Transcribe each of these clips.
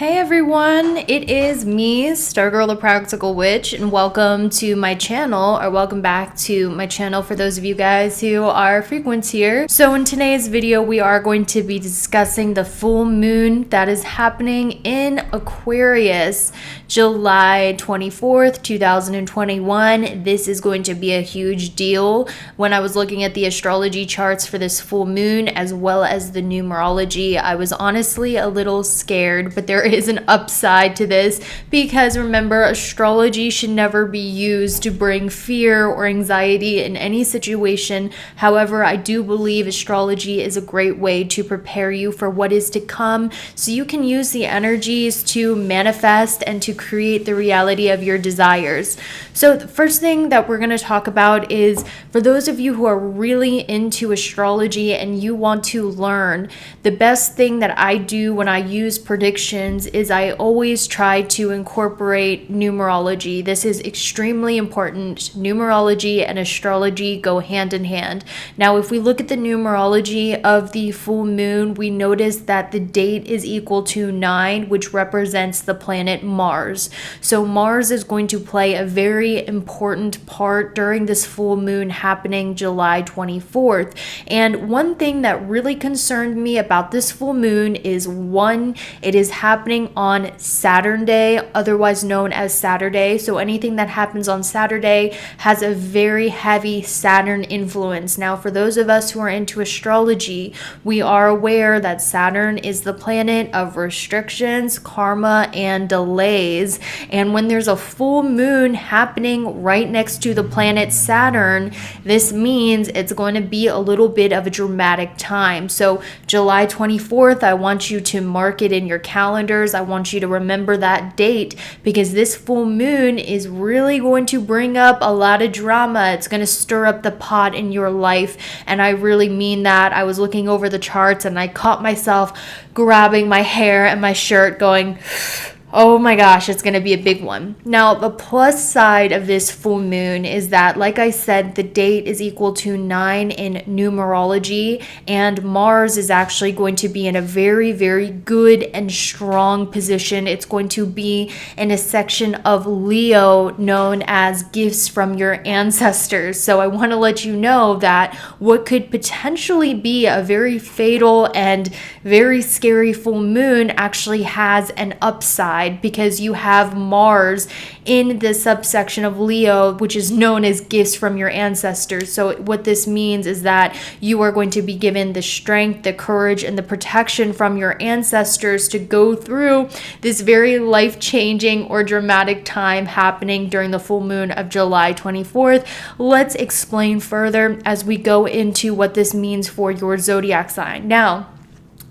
Hey everyone, it is me, Stargirl the Practical Witch, and welcome to my channel, or welcome back to my channel for those of you guys who are frequents here. So in today's video, we are going to be discussing the full moon that is happening in Aquarius, July 24th, 2021. This is going to be a huge deal. When I was looking at the astrology charts for this full moon, as well as the numerology, I was honestly a little scared, but there is an upside to this because remember, astrology should never be used to bring fear or anxiety in any situation. However, I do believe astrology is a great way to prepare you for what is to come, so you can use the energies to manifest and to create the reality of your desires. So the first thing that we're going to talk about is for those of you who are really into astrology and you want to learn, the best thing that I do when I use predictions is I always try to incorporate numerology. This is extremely important. Numerology and astrology go hand in hand. Now, if we look at the numerology of the full moon, we notice that the date is equal to 9, which represents the planet Mars. So Mars is going to play a very important part during this full moon happening July 24th. And one thing that really concerned me about this full moon is one, it is happening on Saturn Day, otherwise known as Saturday. So anything that happens on Saturday has a very heavy Saturn influence. Now, for those of us who are into astrology, we are aware that Saturn is the planet of restrictions, karma, and delays. And when there's a full moon happening right next to the planet Saturn, this means it's going to be a little bit of a dramatic time. So July 24th, I want you to mark it in your calendars. I want you to remember that date because this full moon is really going to bring up a lot of drama. It's going to stir up the pot in your life, and I really mean that. I was looking over the charts and I caught myself grabbing my hair and my shirt going, oh my gosh, it's going to be a big one. Now, the plus side of this full moon is that, like I said, the date is equal to 9 in numerology, and Mars is actually going to be in a very, very good and strong position. It's going to be in a section of Leo known as gifts from your ancestors. So I want to let you know that what could potentially be a very fatal and very scary full moon actually has an upside, because you have Mars in the subsection of Leo, which is known as gifts from your ancestors. So what this means is that you are going to be given the strength, the courage, and the protection from your ancestors to go through this very life-changing or dramatic time happening during the full moon of July 24th. Let's explain further as we go into what this means for your zodiac sign. Now,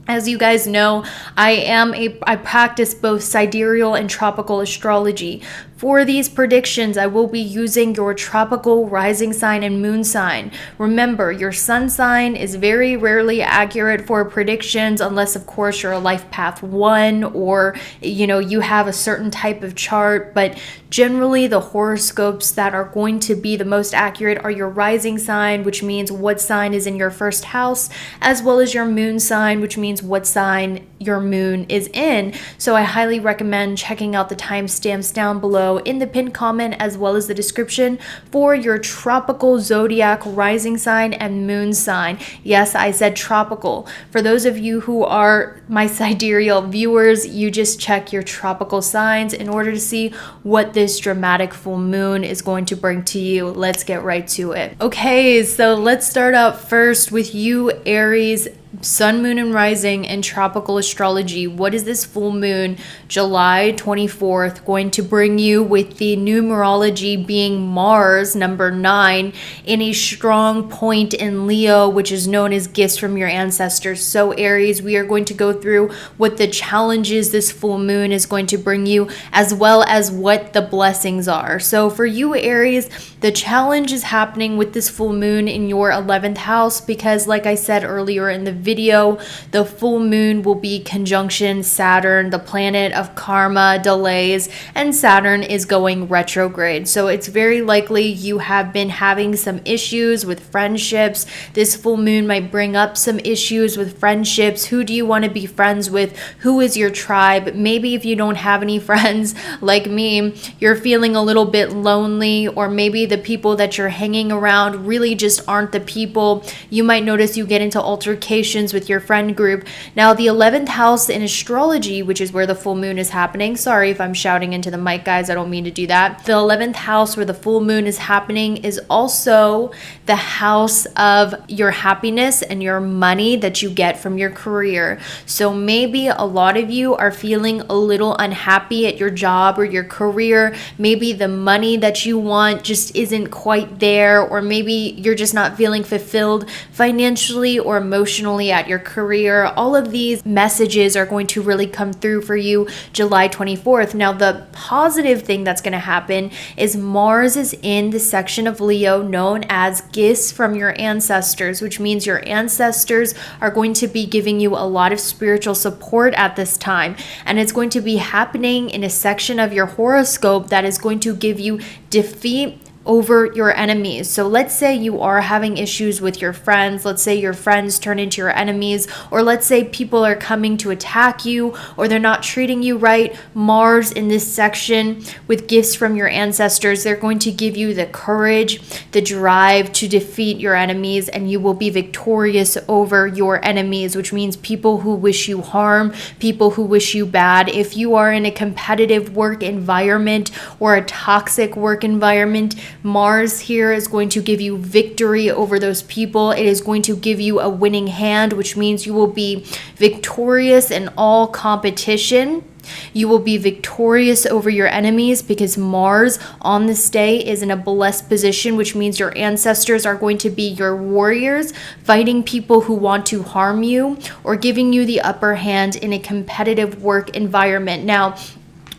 as you guys know, I practice both sidereal and tropical astrology. For these predictions, I will be using your tropical rising sign and moon sign. Remember, your sun sign is very rarely accurate for predictions unless, of course, you're a life path 1 or, you have a certain type of chart. But generally, the horoscopes that are going to be the most accurate are your rising sign, which means what sign is in your first house, as well as your moon sign, which means what sign your moon is in. So I highly recommend checking out the timestamps down below in the pinned comment, as well as the description, for your tropical zodiac rising sign and moon sign. Yes, I said tropical. For those of you who are my sidereal viewers, you just check your tropical signs in order to see what this dramatic full moon is going to bring to you. Let's get right to it. Okay, so let's start out first with you, Aries, sun, moon, and rising in tropical astrology. What is this full moon, July 24th, going to bring you, with the numerology being Mars, number 9, in a strong point in Leo, which is known as gifts from your ancestors? So Aries, we are going to go through what the challenges this full moon is going to bring you, as well as what the blessings are. So for you, Aries, the challenge is happening with this full moon in your 11th house because, like I said earlier in the video, the full moon will be be conjunction Saturn, the planet of karma, delays, and Saturn is going retrograde. So it's very likely you have been having some issues with friendships. This full moon might bring up some issues with friendships. Who do you want to be friends with? Who is your tribe? Maybe if you don't have any friends like me, you're feeling a little bit lonely, or maybe the people that you're hanging around really just aren't the people. You might notice you get into altercations with your friend group. Now, the 11th house in astrology, which is where the full moon is happening. Sorry if I'm shouting into the mic, guys. I don't mean to do that. The 11th house where the full moon is happening is also the house of your happiness and your money that you get from your career. So maybe a lot of you are feeling a little unhappy at your job or your career. Maybe the money that you want just isn't quite there, or maybe you're just not feeling fulfilled financially or emotionally at your career. All of these messages are going to really come through for you July 24th. Now, the positive thing that's going to happen is Mars is in the section of Leo known as gifts from your ancestors, which means your ancestors are going to be giving you a lot of spiritual support at this time. And it's going to be happening in a section of your horoscope that is going to give you defeat over your enemies. So let's say you are having issues with your friends. Let's say your friends turn into your enemies, or let's say people are coming to attack you, or they're not treating you right. Mars in this section with gifts from your ancestors, they're going to give you the courage, the drive to defeat your enemies, and you will be victorious over your enemies, which means people who wish you harm, people who wish you bad. If you are in a competitive work environment or a toxic work environment, Mars here is going to give you victory over those people. It is going to give you a winning hand, which means you will be victorious in all competition. You will be victorious over your enemies because Mars on this day is in a blessed position, which means your ancestors are going to be your warriors, fighting people who want to harm you or giving you the upper hand in a competitive work environment. Now,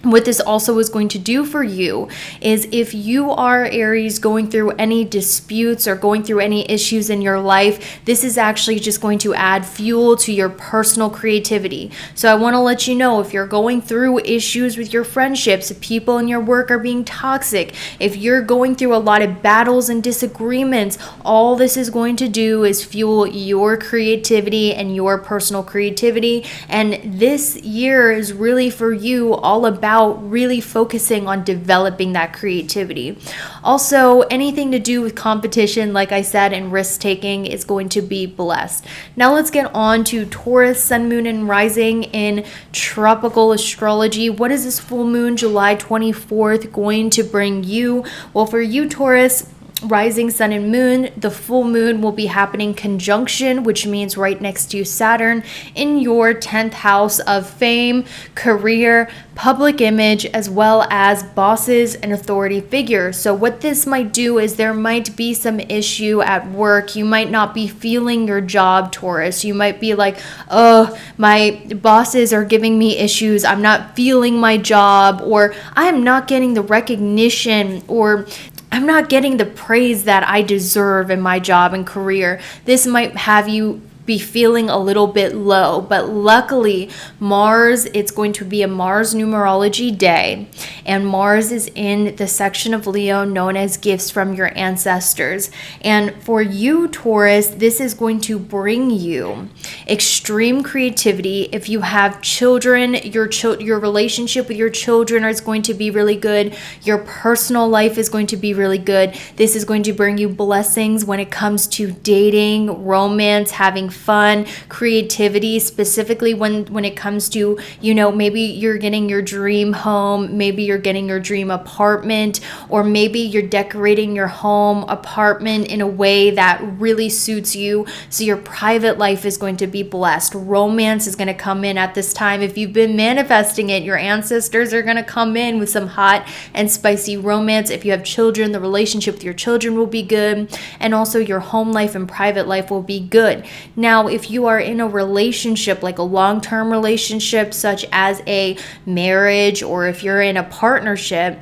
what this also is going to do for you is if you are Aries going through any disputes or going through any issues in your life, this is actually just going to add fuel to your personal creativity. So I want to let you know, if you're going through issues with your friendships, if people in your work are being toxic, if you're going through a lot of battles and disagreements, all this is going to do is fuel your creativity and your personal creativity. And this year is really for you all about really focusing on developing that creativity. Also, anything to do with competition, like I said, and risk taking is going to be blessed. Now let's get on to Taurus, Sun, Moon, and Rising in tropical astrology. What is this full moon, July 24th, going to bring you? Well, for you, Taurus, rising sun and moon, the full moon will be happening conjunction, which means right next to Saturn, in your 10th house of fame, career, public image, as well as bosses and authority figures. So what this might do is there might be some issue at work. You might not be feeling your job, Taurus. You might be like, oh, my bosses are giving me issues. I'm not feeling my job, or I'm not getting the recognition, or I'm not getting the praise that I deserve in my job and career. This might have you be feeling a little bit low, but luckily Mars, it's going to be a Mars numerology day, and Mars is in the section of Leo known as gifts from your ancestors. And for you, Taurus, this is going to bring you extreme creativity. If you have children, your relationship with your children is going to be really good. Your personal life is going to be really good. This is going to bring you blessings when it comes to dating, romance, having fun, creativity, specifically when it comes to, maybe you're getting your dream home, maybe you're getting your dream apartment, or maybe you're decorating your home, apartment in a way that really suits you. So your private life is going to be blessed. Romance is going to come in at this time. If you've been manifesting it, your ancestors are going to come in with some hot and spicy romance. If you have children, the relationship with your children will be good, and also your home life and private life will be good. Now, if you are in a relationship, like a long-term relationship, such as a marriage, or if you're in a partnership,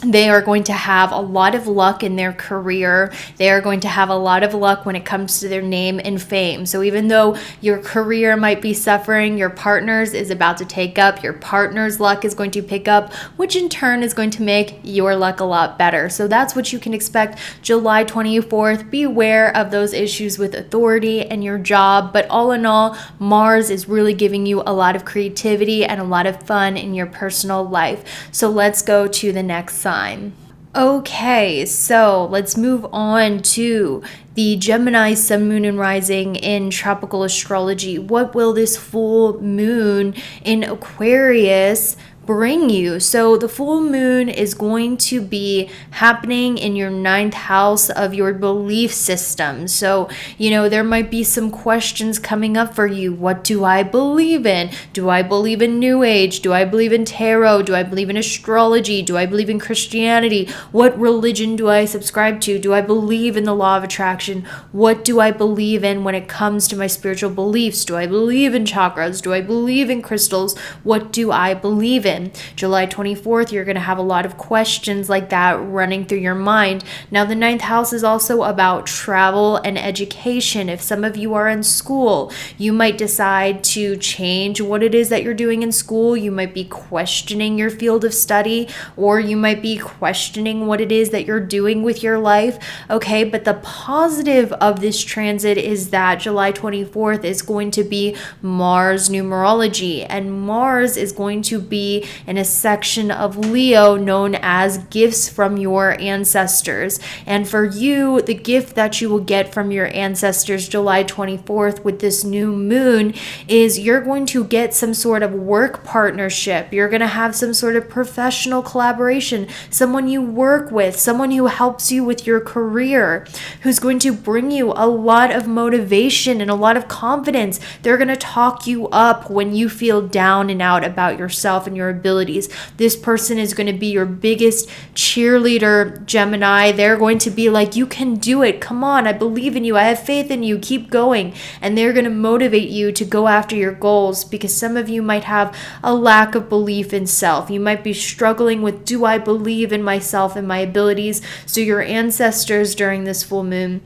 They are going to have a lot of luck in their career. They are going to have a lot of luck when it comes to their name and fame. So even though your career might be suffering, your partner's is about to take up. Your partner's luck is going to pick up, which in turn is going to make your luck a lot better. So that's what you can expect July 24th. Beware of those issues with authority and your job. But all in all, Mars is really giving you a lot of creativity and a lot of fun in your personal life. So let's go to the next sign. Okay, so let's move on to the Gemini sun, moon, and rising in tropical astrology. What will this full moon in Aquarius bring you? So the full moon is going to be happening in your 9th house of your belief system. So, there might be some questions coming up for you. What do I believe in? Do I believe in New Age? Do I believe in tarot? Do I believe in astrology? Do I believe in Christianity? What religion do I subscribe to? Do I believe in the law of attraction? What do I believe in when it comes to my spiritual beliefs? Do I believe in chakras? Do I believe in crystals? What do I believe in? July 24th, you're going to have a lot of questions like that running through your mind. Now, the 9th house is also about travel and education. If some of you are in school, you might decide to change what it is that you're doing in school. You might be questioning your field of study, or you might be questioning what it is that you're doing with your life. Okay, but the positive of this transit is that July 24th is going to be Mars numerology, and Mars is going to be in a section of Leo known as gifts from your ancestors. And for you, the gift that you will get from your ancestors July 24th with this new moon is you're going to get some sort of work partnership. You're going to have some sort of professional collaboration, someone you work with, someone who helps you with your career, who's going to bring you a lot of motivation and a lot of confidence. They're going to talk you up when you feel down and out about yourself and your abilities. This person is going to be your biggest cheerleader, Gemini. They're going to be like, you can do it. Come on, I believe in you. I have faith in you. Keep going. And they're going to motivate you to go after your goals, because some of you might have a lack of belief in self. You might be struggling with, do I believe in myself and my abilities? So your ancestors during this full moon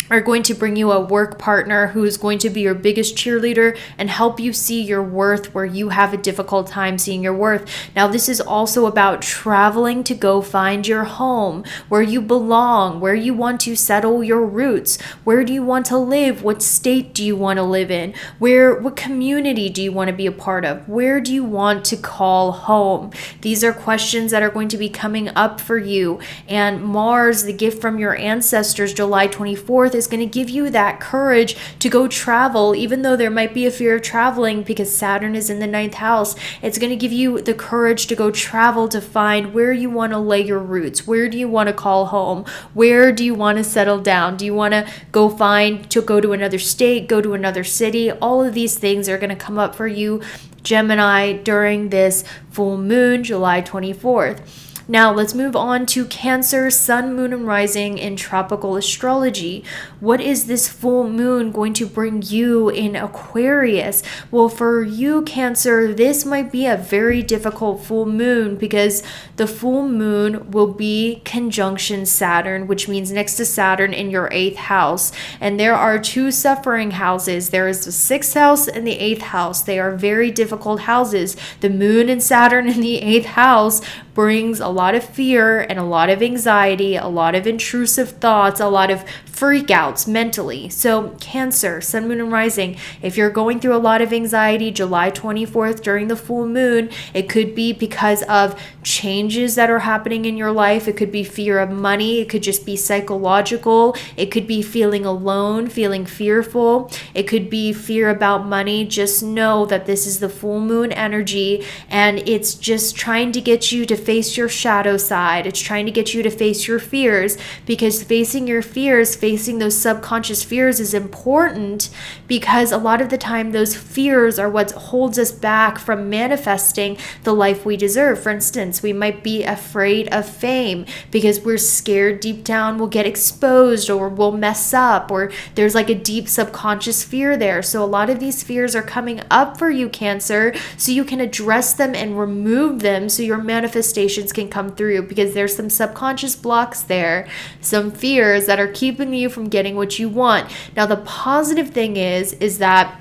are going to bring you a work partner who is going to be your biggest cheerleader and help you see your worth where you have a difficult time seeing your worth. Now, this is also about traveling to go find your home, where you belong, where you want to settle your roots. Where do you want to live? What state do you want to live in? What community do you want to be a part of? Where do you want to call home? These are questions that are going to be coming up for you. And Mars, the gift from your ancestors, July 24th, is going to give you that courage to go travel, even though there might be a fear of traveling because Saturn is in the 9th house. It's going to give you the courage to go travel to find where you want to lay your roots. Where do you want to call home? Where do you want to settle down? Do you want to go to another state, go to another city? All of these things are going to come up for you, Gemini, during this full moon, July 24th. Now let's move on to Cancer, sun, moon, and rising in tropical astrology. What is this full moon going to bring you in Aquarius? Well, for you, Cancer, this might be a very difficult full moon because the full moon will be conjunction Saturn, which means next to Saturn in your 8th house. And there are two suffering houses. There is the 6th house and the 8th house. They are very difficult houses. The moon and Saturn in the 8th house brings a lot of fear and a lot of anxiety, a lot of intrusive thoughts, a lot of freakouts mentally. So Cancer, sun, moon, and rising, if you're going through a lot of anxiety July 24th during the full moon, it could be because of changes that are happening in your life. It could be fear of money. It could just be psychological. It could be feeling alone, feeling fearful. It could be fear about money. Just know that this is the full moon energy, and it's just trying to get you to face your shadow side. It's trying to get you to face your fears, because facing your fears, facing those subconscious fears is important, because a lot of the time those fears are what holds us back from manifesting the life we deserve. For instance, we might be afraid of fame because we're scared deep down we'll get exposed or we'll mess up, or there's like a deep subconscious fear there. So a lot of these fears are coming up for you, Cancer, so you can address them and remove them so your manifestations can come come through, because there's some subconscious blocks there, some fears that are keeping you from getting what you want. Now, the positive thing is that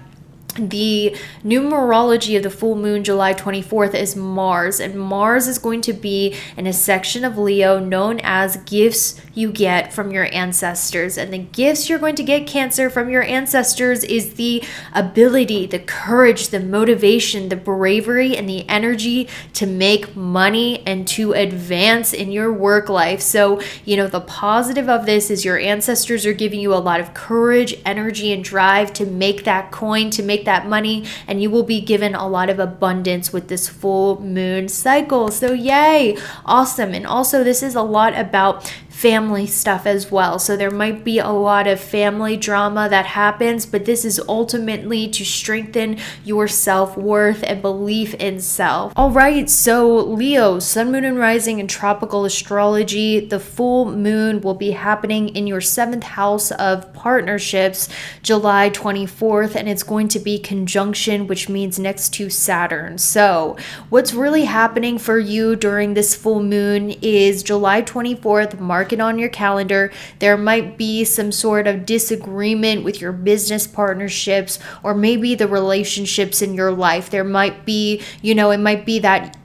the numerology of the full moon July 24th is Mars, and Mars is going to be in a section of Leo known as gifts you get from your ancestors. And the gifts you're going to get, Cancer, from your ancestors is the ability, the courage, the motivation, the bravery, and the energy to make money and to advance in your work life. So, the positive of this is your ancestors are giving you a lot of courage, energy, and drive to make that coin, to make that money, and you will be given a lot of abundance with this full moon cycle. So yay, awesome. And also, this is a lot about family stuff as well. So there might be a lot of family drama that happens, but this is ultimately to strengthen your self-worth and belief in self. All right, so Leo, sun, moon, and rising in tropical astrology, the full moon will be happening in your 7th house of partnerships, July 24th, and it's going to be conjunction, which means next to Saturn. So what's really happening for you during this full moon is July 24th, mark it on your calendar. There might be some sort of disagreement with your business partnerships, or maybe the relationships in your life. There might be, it might be that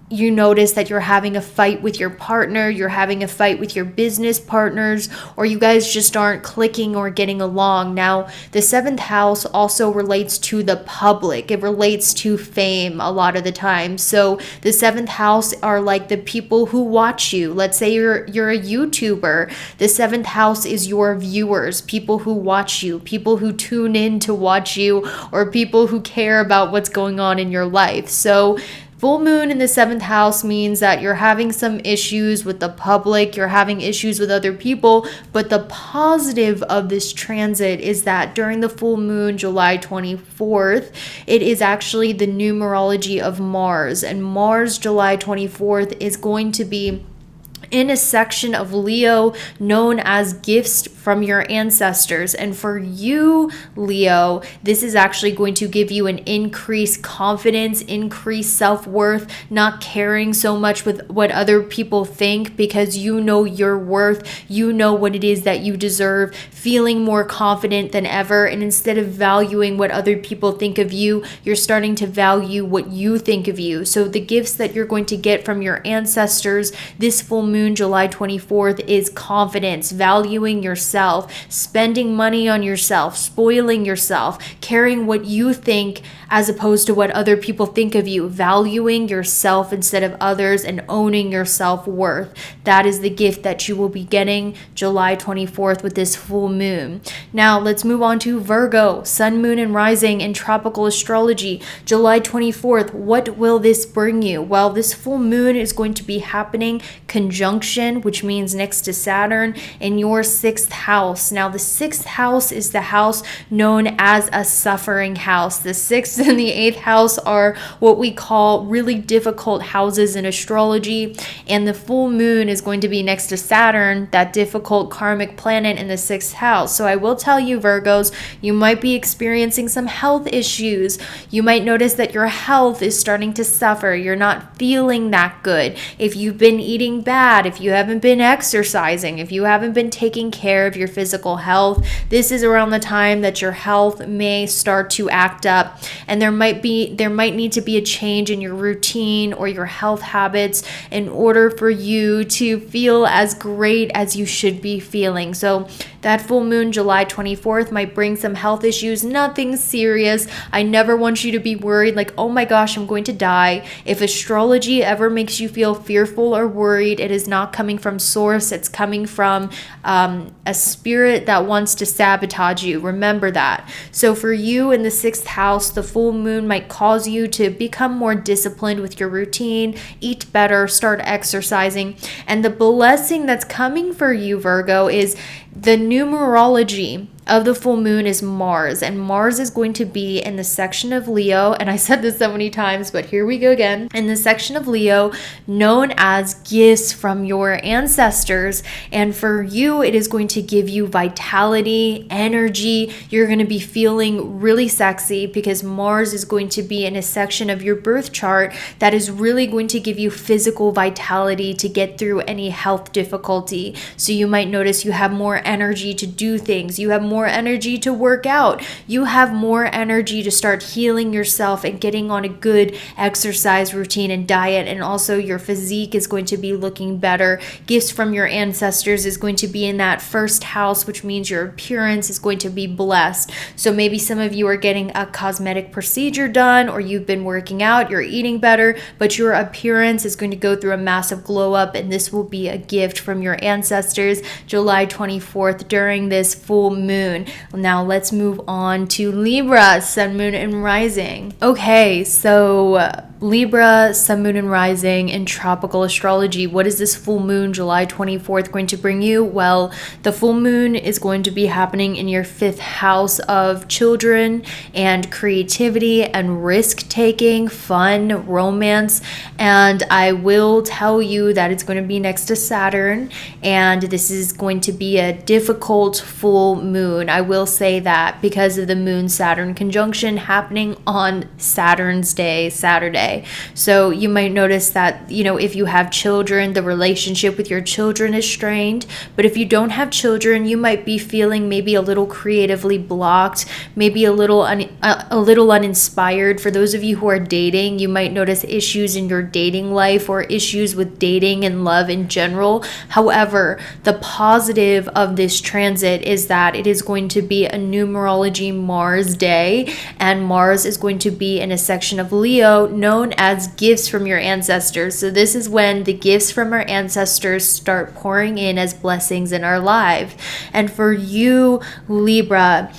you notice that you're having a fight with your partner, you're having a fight with your business partners, or you guys just aren't clicking or getting along. Now, the 7th house also relates to the public. It relates to fame a lot of the time. So the 7th house are like the people who watch you. Let's say you're a YouTuber. The 7th house is your viewers, people who watch you, people who tune in to watch you, or people who care about what's going on in your life. So full moon in the 7th house means that you're having some issues with the public, you're having issues with other people, but the positive of this transit is that during the full moon, July 24th, it is actually the numerology of Mars, and Mars, July 24th, is going to be in a section of Leo known as gifts from your ancestors. And for you, Leo, this is actually going to give you an increased confidence, increased self-worth, not caring so much with what other people think, because you know your worth, you know what it is that you deserve, feeling more confident than ever. And instead of valuing what other people think of you, you're starting to value what you think of you. So the gifts that you're going to get from your ancestors this full moon, July 24th, is confidence, valuing yourself, spending money on yourself, spoiling yourself, caring what you think as opposed to what other people think of you, valuing yourself instead of others, and owning your self-worth. That is the gift that you will be getting July 24th with this full moon. Now let's move on to Virgo, sun, moon, and rising in tropical astrology, July 24th. What will this bring you? Well, this full moon is going to be happening conjunction, which means next to Saturn, in your 6th house. Now, the 6th house is the house known as a suffering house. The 6th and the 8th house are what we call really difficult houses in astrology, and the full moon is going to be next to Saturn, that difficult karmic planet, in the 6th house. So I will tell you, Virgos, you might be experiencing some health issues. You might notice that your health is starting to suffer. You're not feeling that good. If you've been eating bad, if you haven't been exercising, if you haven't been taking care of your physical health, this is around the time that your health may start to act up, and there might need to be a change in your routine or your health habits in order for you to feel as great as you should be feeling. So that full moon, July 24th, might bring some health issues, nothing serious. I never want you to be worried like, oh my gosh, I'm going to die. If astrology ever makes you feel fearful or worried, it is not coming from source. It's coming from a spirit that wants to sabotage you. Remember that. So for you in the 6th house, the full moon might cause you to become more disciplined with your routine, eat better, start exercising. And the blessing that's coming for you, Virgo, is the numerology of the full moon is Mars, and Mars is going to be in the section of Leo, and I said this so many times, but here we go again, in the section of Leo known as gifts from your ancestors. And for you, it is going to give you vitality, energy. You're going to be feeling really sexy because Mars is going to be in a section of your birth chart that is really going to give you physical vitality to get through any health difficulty. So you might notice you have more energy to do things, you have more energy to work out, you have more energy to start healing yourself and getting on a good exercise routine and diet, and also your physique is going to be looking better. Gifts from your ancestors is going to be in that first house, which means your appearance is going to be blessed. So maybe some of you are getting a cosmetic procedure done, or you've been working out, you're eating better, but your appearance is going to go through a massive glow up, and this will be a gift from your ancestors July 24th during this full moon. Now let's move on to Libra, sun, moon, and rising. Okay, so Libra, sun, moon, and rising in tropical astrology. What is this full moon July 24th going to bring you? Well, the full moon is going to be happening in your 5th house of children and creativity and risk-taking, fun, romance. And I will tell you that it's going to be next to Saturn, and this is going to be a difficult full moon. I will say that because of the moon-Saturn conjunction happening on Saturn's day, Saturday. So you might notice that, if you have children, the relationship with your children is strained. But if you don't have children, you might be feeling maybe a little creatively blocked, maybe a little uninspired. For those of you who are dating, you might notice issues in your dating life or issues with dating and love in general. However, the positive of this transit is that it is going to be a numerology Mars day, and Mars is going to be in a section of Leo known as gifts from your ancestors. So this is when the gifts from our ancestors start pouring in as blessings in our life. And for you, Libra,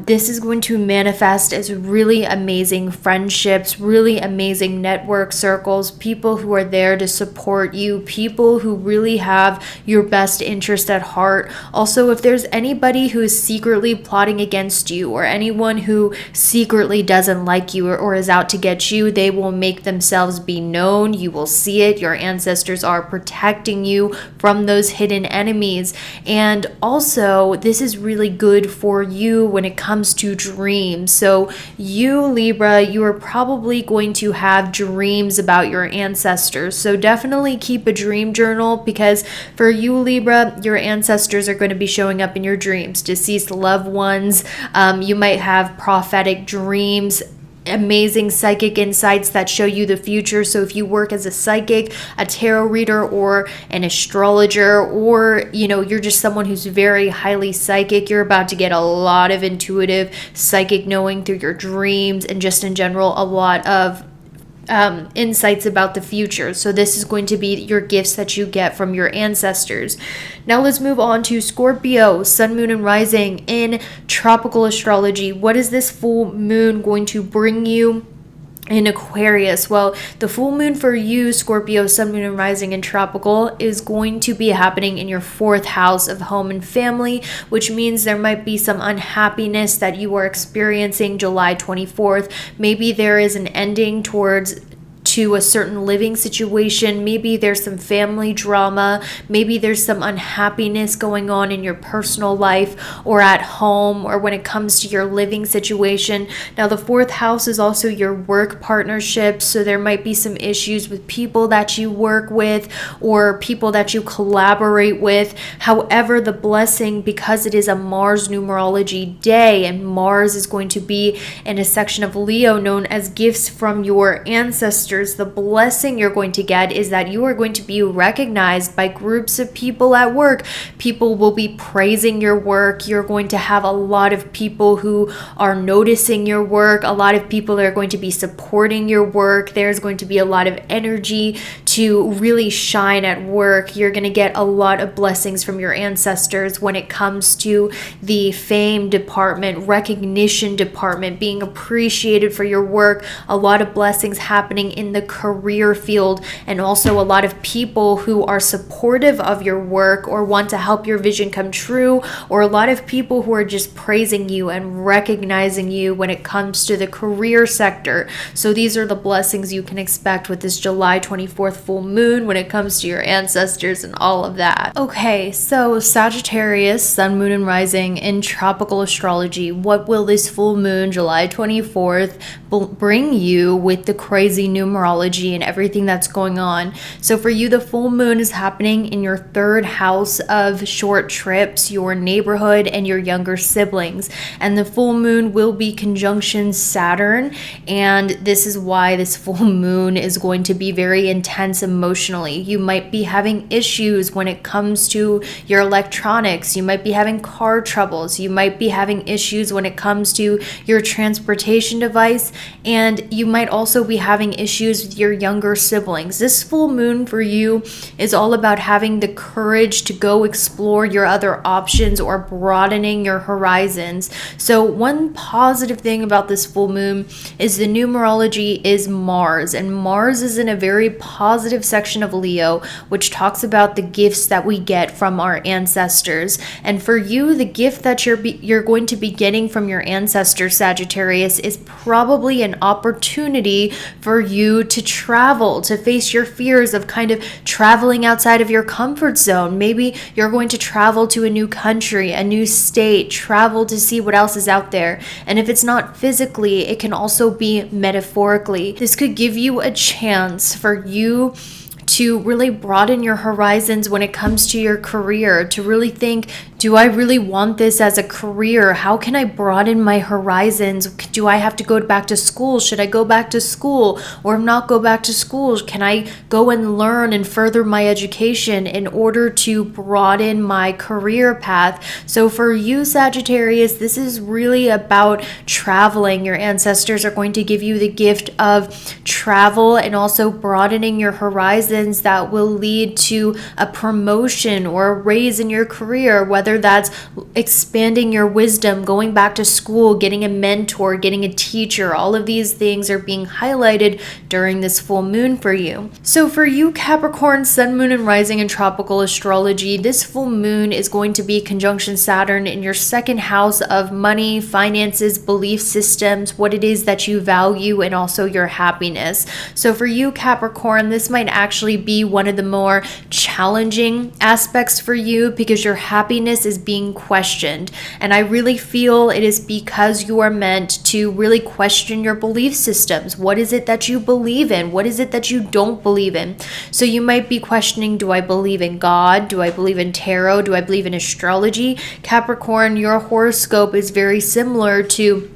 this is going to manifest as really amazing friendships, really amazing network circles, people who are there to support you, people who really have your best interest at heart. Also, if there's anybody who is secretly plotting against you, or anyone who secretly doesn't like you or is out to get you, they will make themselves be known. You will see it. Your ancestors are protecting you from those hidden enemies. And also, this is really good for you when it comes to dreams. So you, Libra, you are probably going to have dreams about your ancestors. So definitely keep a dream journal, because for you, Libra, your ancestors are going to be showing up in your dreams. Deceased loved ones. You might have prophetic dreams, amazing psychic insights that show you the future. So if you work as a psychic, a tarot reader, or an astrologer, or you're just someone who's very highly psychic, you're about to get a lot of intuitive psychic knowing through your dreams, and just in general a lot of insights about the future. So this is going to be your gifts that you get from your ancestors. Now let's move on to Scorpio, sun, moon, and rising in tropical astrology. What is this full moon going to bring you in Aquarius? Well, the full moon for you, Scorpio, sun, moon, and rising in tropical, is going to be happening in your 4th house of home and family, which means there might be some unhappiness that you are experiencing July 24th. Maybe there is an ending to a certain living situation. Maybe there's some family drama. Maybe there's some unhappiness going on in your personal life or at home, or when it comes to your living situation. Now, the 4th house is also your work partnerships. So there might be some issues with people that you work with or people that you collaborate with. However, the blessing, because it is a Mars numerology day, and Mars is going to be in a section of Leo known as gifts from your ancestors, the blessing you're going to get is that you are going to be recognized by groups of people at work. People will be praising your work. You're going to have a lot of people who are noticing your work. A lot of people are going to be supporting your work. There's going to be a lot of energy to really shine at work. You're going to get a lot of blessings from your ancestors when it comes to the fame department, recognition department, being appreciated for your work. A lot of blessings happening in the career field, and also a lot of people who are supportive of your work or want to help your vision come true, or a lot of people who are just praising you and recognizing you when it comes to the career sector. So these are the blessings you can expect with this July 24th full moon when it comes to your ancestors and all of that. Okay, so Sagittarius, Sun, Moon, and Rising in tropical astrology, what will this full moon, July 24th, bring you with the crazy numerology and everything that's going on? So for you, the full moon is happening in your third house of short trips, your neighborhood, and your younger siblings. And the full moon will be conjunction Saturn, and this is why this full moon is going to be very intense emotionally. You might be having issues when it comes to your electronics. You might be having car troubles. You might be having issues when it comes to your transportation device, and you might also be having issues with your younger siblings. This full moon for you is all about having the courage to go explore your other options or broadening your horizons. So one positive thing about this full moon is the numerology is Mars, and Mars is in a very positive section of Leo, which talks about the gifts that we get from our ancestors. And for you, the gift that you're going to be getting from your ancestors, Sagittarius, is probably an opportunity for you to travel, to face your fears of kind of traveling outside of your comfort zone. Maybe you're going to travel to a new country, a new state, travel to see what else is out there. And if it's not physically, it can also be metaphorically. This could give you a chance for you to really broaden your horizons when it comes to your career, to really think, do I really want this as a career? How can I broaden my horizons? Do I have to go back to school? Should I go back to school or not go back to school? Can I go and learn and further my education in order to broaden my career path? So for you, Sagittarius, this is really about traveling. Your ancestors are going to give you the gift of travel and also broadening your horizons that will lead to a promotion or a raise in your career, whether that's expanding your wisdom, going back to school, getting a mentor, getting a teacher. All of these things are being highlighted during this full moon for you. So for you, Capricorn, Sun, Moon, and Rising in tropical astrology, this full moon is going to be conjunction Saturn in your second house of money, finances, belief systems, what it is that you value, and also your happiness. So for you, Capricorn, this might actually be one of the more challenging aspects for you because your happiness is being questioned. And I really feel it is because you are meant to really question your belief systems. What is it that you believe in? What is it that you don't believe in? So you might be questioning, do I believe in God? Do I believe in tarot? Do I believe in astrology? Capricorn, your horoscope is very similar to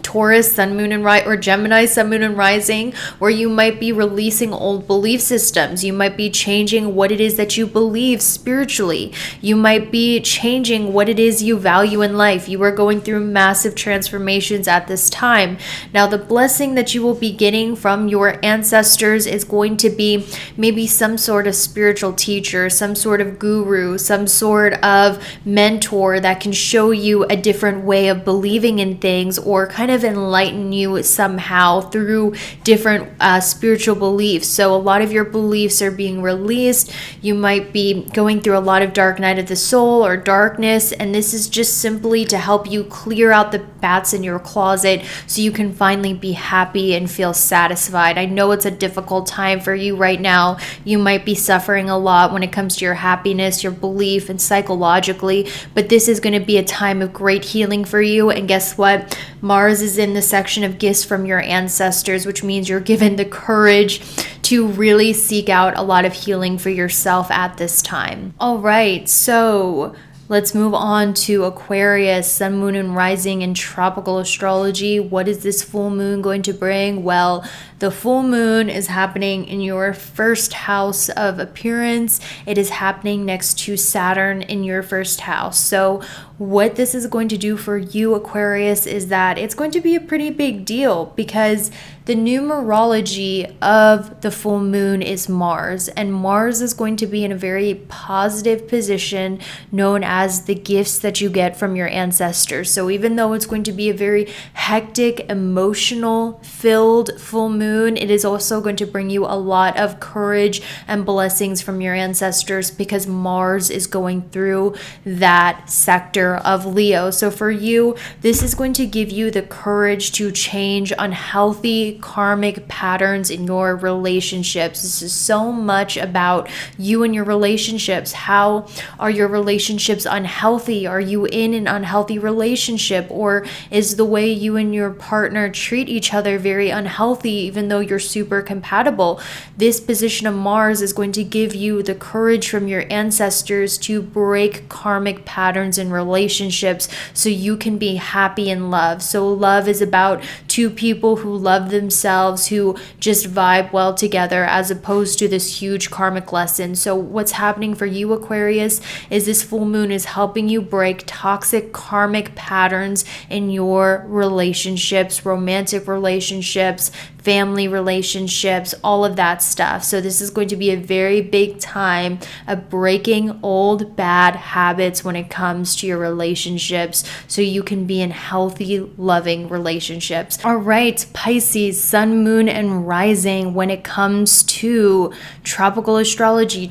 Taurus, Sun, Moon, and or Gemini, Sun, Moon, and Rising, where you might be releasing old belief systems. You might be changing what it is that you believe spiritually. You might be changing what it is you value in life. You are going through massive transformations at this time. Now, the blessing that you will be getting from your ancestors is going to be maybe some sort of spiritual teacher, some sort of guru, some sort of mentor that can show you a different way of believing in things, or kind of enlighten you somehow through different spiritual beliefs. So a lot of your beliefs are being released. You might be going through a lot of dark night of the soul or darkness, and this is just simply to help you clear out the bats in your closet so you can finally be happy and feel satisfied. I know it's a difficult time for you right now. You might be suffering a lot when it comes to your happiness, your belief, and psychologically, but this is going to be a time of great healing for you. And guess what? Mars is in the section of gifts from your ancestors, which means you're given the courage to really seek out a lot of healing for yourself at this time. All right, so let's move on to Aquarius, Sun, Moon, and Rising in tropical astrology. What is this full moon going to bring? Well, the full moon is happening in your first house of appearance. It is happening next to Saturn in your first house. So what this is going to do for you, Aquarius, is that it's going to be a pretty big deal because the numerology of the full moon is Mars, and Mars is going to be in a very positive position known as the gifts that you get from your ancestors. So even though it's going to be a very hectic, emotional filled full moon, it is also going to bring you a lot of courage and blessings from your ancestors because Mars is going through that sector of Leo. So for you, this is going to give you the courage to change unhealthy karmic patterns in your relationships. This is so much about you and your relationships. How are your relationships unhealthy? Are you in an unhealthy relationship, or is the way you and your partner treat each other very unhealthy even though you're super compatible? This position of Mars is going to give you the courage from your ancestors to break karmic patterns in relationships so you can be happy in love. So love is about two people who love themselves, who just vibe well together, as opposed to this huge karmic lesson. So what's happening for you, Aquarius, is this full moon is helping you break toxic karmic patterns in your relationships, romantic relationships, family relationships, all of that stuff. So this is going to be a very big time of breaking old bad habits when it comes to your relationships so you can be in healthy, loving relationships. All right, Pisces, sun, moon, and rising. When it comes to tropical astrology,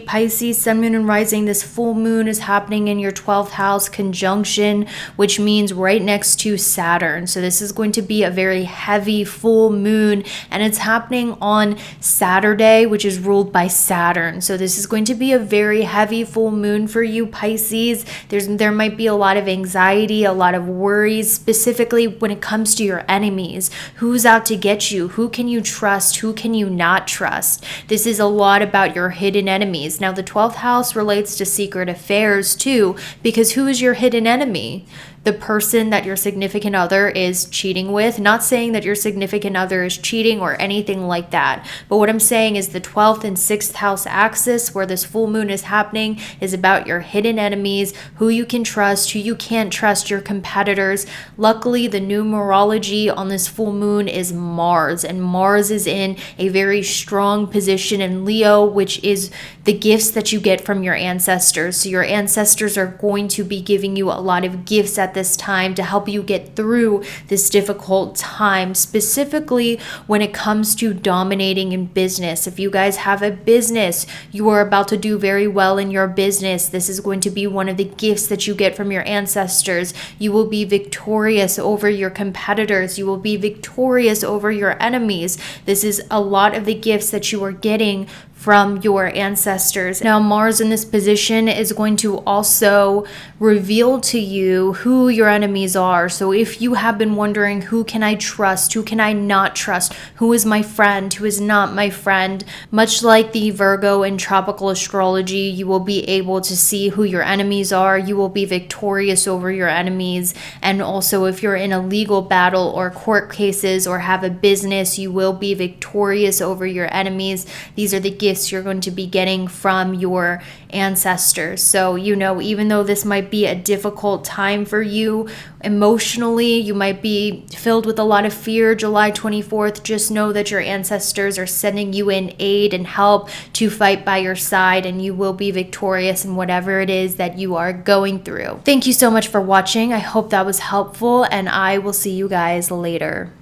Pisces, sun, moon, and rising, this full moon is happening in your 12th house conjunction, which means right next to Saturn. So this is going to be a very heavy full moon, and it's happening on Saturday, which is ruled by Saturn. So this is going to be a very heavy full moon for you, Pisces. There might be a lot of anxiety, a lot of worries, specifically when it comes to your enemies. Who's out to get you? Who can you trust? Who can you not trust? This is a lot about your hidden enemies. Now, the 12th house relates to secret affairs too, because who is your hidden enemy? The person that your significant other is cheating with. Not saying that your significant other is cheating or anything like that, but what I'm saying is the 12th and 6th house axis where this full moon is happening is about your hidden enemies, who you can trust, who you can't trust, your competitors. Luckily, the numerology on this full moon is Mars, and Mars is in a very strong position in Leo, which is the gifts that you get from your ancestors. So your ancestors are going to be giving you a lot of gifts at this time to help you get through this difficult time, specifically when it comes to dominating in business. If you guys have a business, you are about to do very well in your business. This is going to be one of the gifts that you get from your ancestors. You will be victorious over your competitors. You will be victorious over your enemies. This is a lot of the gifts that you are getting from your ancestors. Now, Mars in this position is going to also reveal to you who your enemies are. So if you have been wondering, who can I trust? Who can I not trust? Who is my friend? Who is not my friend? Much like the Virgo in tropical astrology, you will be able to see who your enemies are. You will be victorious over your enemies. And also, if you're in a legal battle or court cases or have a business, you will be victorious over your enemies. These are the gifts you're going to be getting from your ancestors. So, even though this might be a difficult time for you emotionally, you might be filled with a lot of fear July 24th, just know that your ancestors are sending you in aid and help to fight by your side, and you will be victorious in whatever it is that you are going through. Thank you so much for watching. I hope that was helpful, and I will see you guys later.